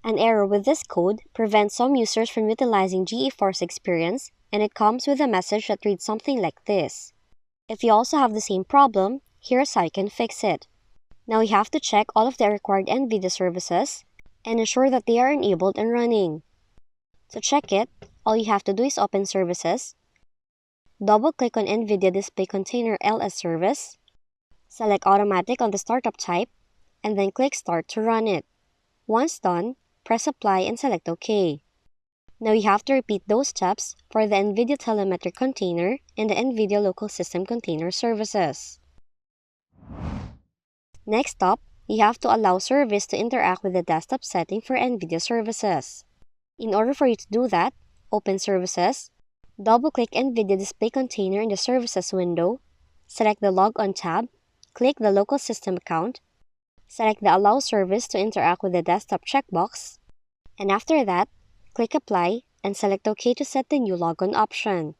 An error with this code prevents some users from utilizing GeForce Experience, and it comes with a message that reads something like this. If you also have the same problem, here's how you can fix it. Now you have to check all of the required NVIDIA services and ensure that they are enabled and running. To check it, all you have to do is open Services, double-click on NVIDIA Display Container LS service, select Automatic on the startup type, and then click Start to run it. Once done, press Apply and select OK. Now you have to repeat those steps for the NVIDIA Telemetry Container and the NVIDIA Local System Container services. Next up, you have to allow service to interact with the desktop setting for NVIDIA services. In order for you to do that, open Services, double-click NVIDIA Display Container in the Services window, select the Log On tab, click the Local System account, select the Allow Service to interact with the desktop checkbox, and after that, click Apply and select OK to set the new logon option.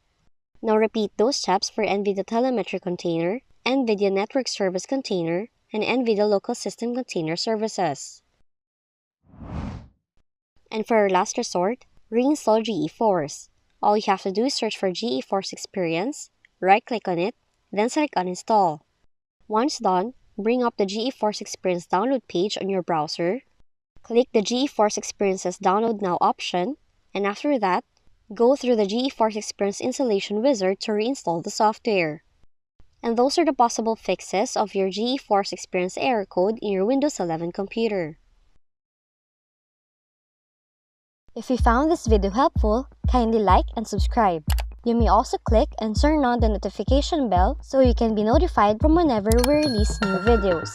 Now repeat those steps for NVIDIA Telemetry Container, NVIDIA Network Service Container, and NVIDIA Local System Container services. And for your last resort, reinstall GeForce. All you have to do is search for GeForce Experience, right-click on it, then select Uninstall. Once done, bring up the GeForce Experience download page on your browser, click the GeForce Experience's Download Now option, and after that, go through the GeForce Experience installation wizard to reinstall the software. And those are the possible fixes of your GeForce Experience error code in your Windows 11 computer. If you found this video helpful, kindly like and subscribe. You may also click and turn on the notification bell so you can be notified from whenever we release new videos.